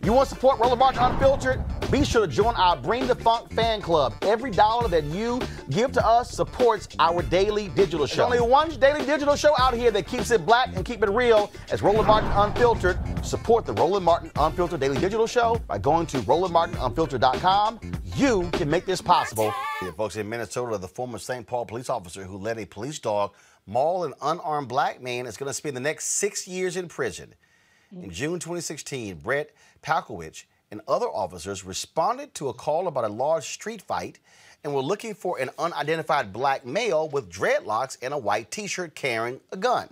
You want to support Roland Martin Unfiltered? Be sure to join our Bring the Funk fan club. Every dollar that you give to us supports our daily digital show. There's only one daily digital show out here that keeps it black and keep it real. As Roland Martin Unfiltered. Support the Roland Martin Unfiltered daily digital show by going to RolandMartinUnfiltered.com. You can make this possible. Yeah, folks, in Minnesota, the former St. Paul police officer who led a police dog maul an unarmed black man is going to spend the next 6 years in prison. In June 2016, Brett Palkowitsch and other officers responded to a call about a large street fight and were looking for an unidentified black male with dreadlocks and a white T-shirt carrying a gun.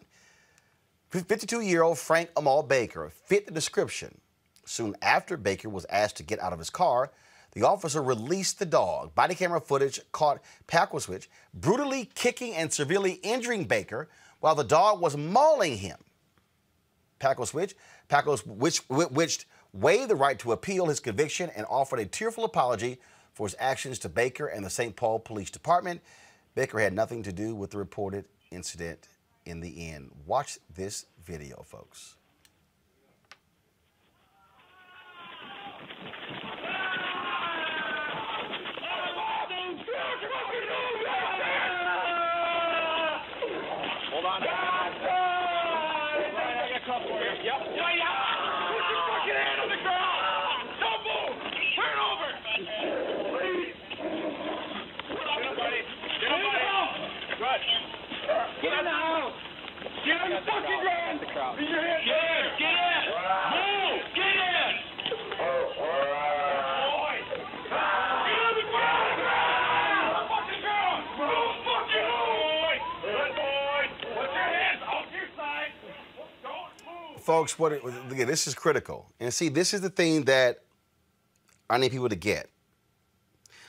52-year-old Frank Amal Baker fit the description. Soon after Baker was asked to get out of his car, the officer released the dog. Body camera footage caught Palkowitsch brutally kicking and severely injuring Baker while the dog was mauling him. Palkowitsch waived the right to appeal his conviction and offered a tearful apology for his actions to Baker and the St. Paul Police Department. Baker had nothing to do with the reported incident in the end. Watch this video, folks. Hold on. I got a couple here. Yep. Yeah. Put your fucking hand on the ground. Don't move. Turn over. Please. Get up, buddy. Get up, buddy. Good. Get in the house. Get on the fucking ground. Get in. Get in. Move. Get in. Boy. Get on the ground. Fucking ground. Move, fucking boy. Good boy. Put your hands off your side. Don't move. Folks, again, this is critical. And see, this is the thing that I need people to get.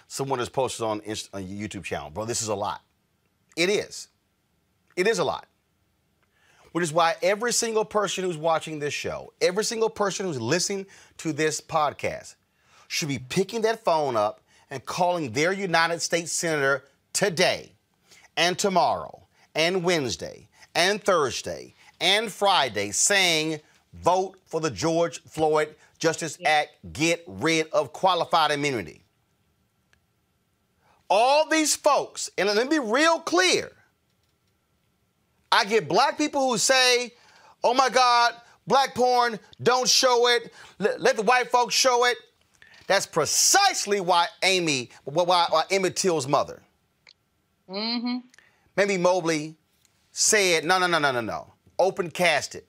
Someone has posted on your YouTube channel, bro, this is a lot. It is. It is a lot. Which is why every single person who's watching this show, every single person who's listening to this podcast should be picking that phone up and calling their United States Senator today and tomorrow and Wednesday and Thursday and Friday saying, vote for the George Floyd Justice Act, get rid of qualified immunity. All these folks, and let me be real clear, I get black people who say, oh my God, black porn, don't show it, let the white folks show it. That's precisely why Emmett Till's mother, Mamie Mobley, said, no. Open casket.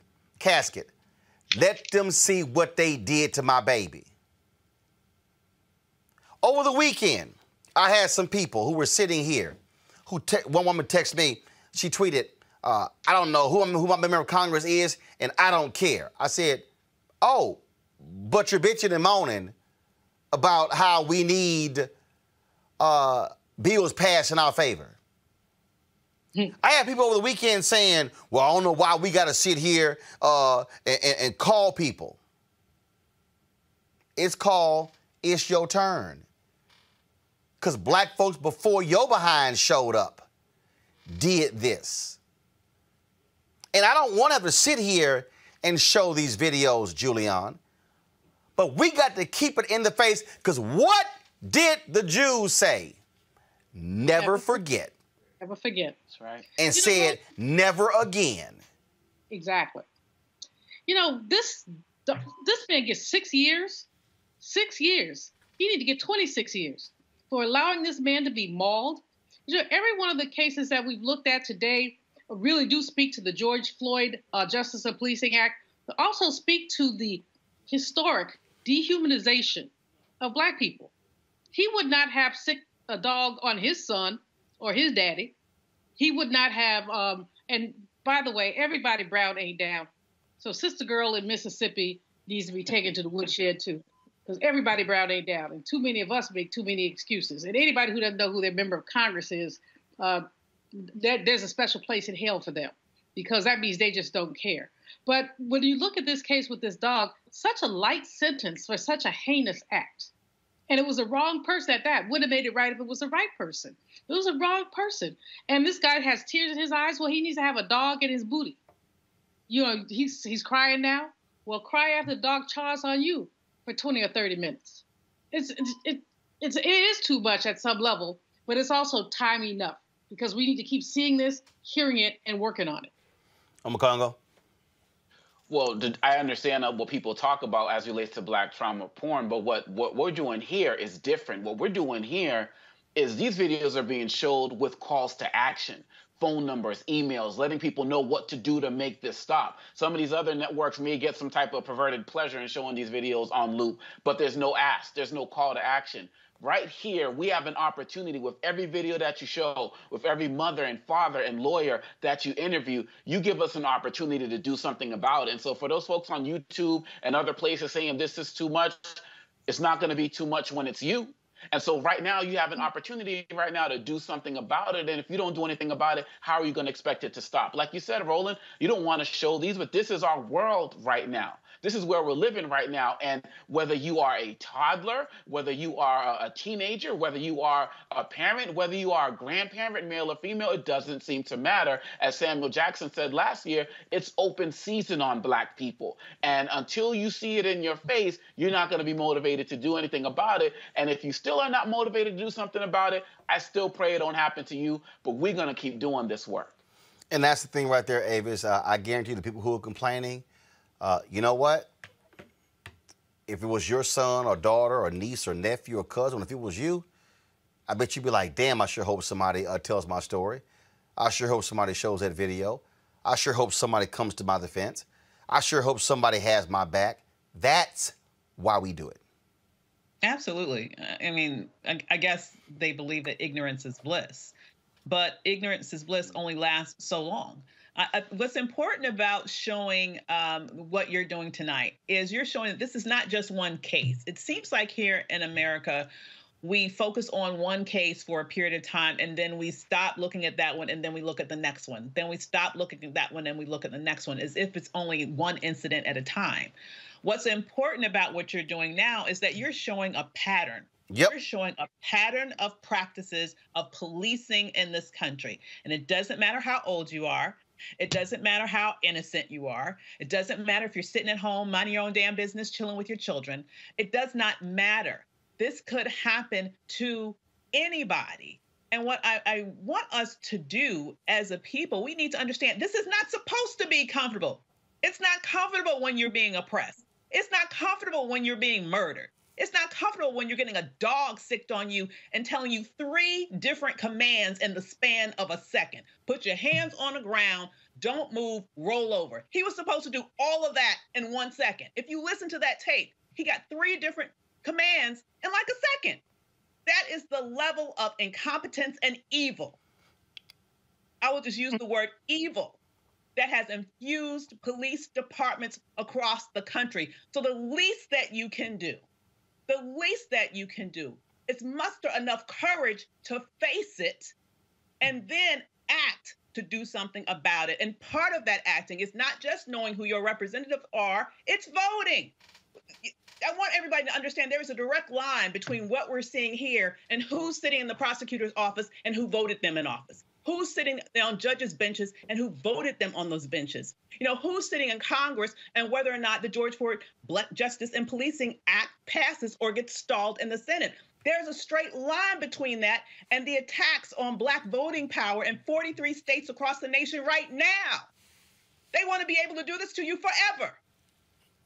Let them see what they did to my baby. Over the weekend, I had some people who were sitting here. One woman texted me. She tweeted, I don't know who my member of Congress is, and I don't care. I said, oh, but you're bitching and moaning about how we need bills passed in our favor. I had people over the weekend saying, well, I don't know why we got to sit here and call people. It's called It's Your Turn. Because black folks before your behind showed up did this. And I don't want to have to sit here and show these videos, Julian. But we got to keep it in the face, because what did the Jews say? Never forget. Never forget. That's right. And said never again. Exactly. You know, this man gets 6 years. 6 years. He need to get 26 years for allowing this man to be mauled. You know, every one of the cases that we've looked at today really do speak to the George Floyd Justice and Policing Act, but also speak to the historic dehumanization of black people. He would not have sick a dog on his son or his daddy. He would not have, and by the way, everybody brown ain't down. So Sister Girl in Mississippi needs to be taken to the woodshed too, because everybody brown ain't down. And too many of us make too many excuses. And anybody who doesn't know who their member of Congress is, there's a special place in hell for them, because that means they just don't care. But when you look at this case with this dog, such a light sentence for such a heinous act. And it was the wrong person at that. Would have made it right if it was the right person. It was the wrong person. And this guy has tears in his eyes. Well, he needs to have a dog in his booty. You know, he's crying now. Well, cry after the dog chaws on you. for 20 or 30 minutes. It is too much at some level, but it's also time enough because we need to keep seeing this, hearing it, and working on it. Congo. Well, I understand what people talk about as it relates to Black trauma porn, but what we're doing here is different. What we're doing here is these videos are being showed with calls to action, phone numbers, emails, letting people know what to do to make this stop. Some of these other networks may get some type of perverted pleasure in showing these videos on loop, but there's no ask, there's no call to action. Right here, we have an opportunity with every video that you show, with every mother and father and lawyer that you interview, you give us an opportunity to do something about it. And so for those folks on YouTube and other places saying this is too much, it's not going to be too much when it's you. And so right now, you have an opportunity right now to do something about it. And if you don't do anything about it, how are you going to expect it to stop? Like you said, Roland, you don't want to show these, but this is our world right now. This is where we're living right now. And whether you are a toddler, whether you are a teenager, whether you are a parent, whether you are a grandparent, male or female, it doesn't seem to matter. As Samuel Jackson said last year, it's open season on Black people. And until you see it in your face, you're not going to be motivated to do anything about it. And if you still are not motivated to do something about it, I still pray it don't happen to you. But we're going to keep doing this work. And that's the thing right there, Avis. I guarantee the people who are complaining, you know what? If it was your son or daughter or niece or nephew or cousin, if it was you, I bet you'd be like, damn, I sure hope somebody tells my story. I sure hope somebody shows that video. I sure hope somebody comes to my defense. I sure hope somebody has my back. That's why we do it. Absolutely. I mean, I guess they believe that ignorance is bliss, but ignorance is bliss only lasts so long. What's important about showing what you're doing tonight is you're showing that this is not just one case. It seems like here in America, we focus on one case for a period of time, and then we stop looking at that one, and then we look at the next one. Then we stop looking at that one, and we look at the next one, as if it's only one incident at a time. What's important about what you're doing now is that you're showing a pattern. Yep. You're showing a pattern of practices of policing in this country. And it doesn't matter how old you are. It doesn't matter how innocent you are. It doesn't matter if you're sitting at home, minding your own damn business, chilling with your children. It does not matter. This could happen to anybody. And what I want us to do as a people, we need to understand this is not supposed to be comfortable. It's not comfortable when you're being oppressed. It's not comfortable when you're being murdered. It's not comfortable when you're getting a dog sicked on you and telling you 3 different commands in the span of a second. Put your hands on the ground, don't move, roll over. He was supposed to do all of that in 1 second. If you listen to that tape, he got 3 different commands in like a second. That is the level of incompetence and evil. I will just use the word evil that has infused police departments across the country. So the least that you can do is muster enough courage to face it and then act to do something about it. And part of that acting is not just knowing who your representatives are, it's voting. I want everybody to understand there is a direct line between what we're seeing here and who's sitting in the prosecutor's office and who voted them in office. Who's sitting on judges' benches and who voted them on those benches? You know, who's sitting in Congress and whether or not the George Floyd Justice and Policing Act passes or gets stalled in the Senate. There's a straight line between that and the attacks on Black voting power in 43 states across the nation right now. They want to be able to do this to you forever.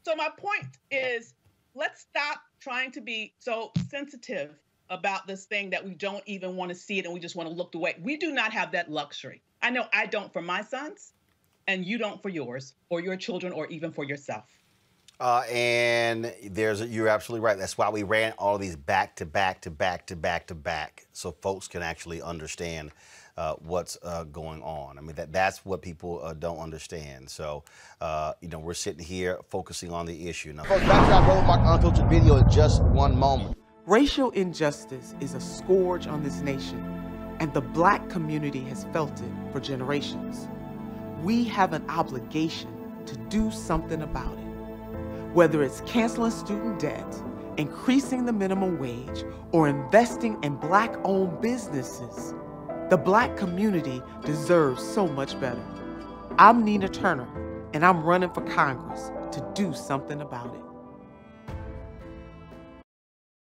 So my point is, let's stop trying to be so sensitive about this thing that we don't even want to see it and we just want to look away. We do not have that luxury. I know I don't for my sons, and you don't for yours, or your children, or even for yourself. And you're absolutely right. That's why we ran all these back to back, so folks can actually understand what's going on. I mean, that's what people don't understand. So, you know, we're sitting here focusing on the issue. Now, folks, back to our Roland Mark Unfiltered video in just one moment. Racial injustice is a scourge on this nation, and the Black community has felt it for generations. We have an obligation to do something about it. Whether it's canceling student debt, increasing the minimum wage, or investing in Black-owned businesses, the Black community deserves so much better. I'm Nina Turner, and I'm running for Congress to do something about it.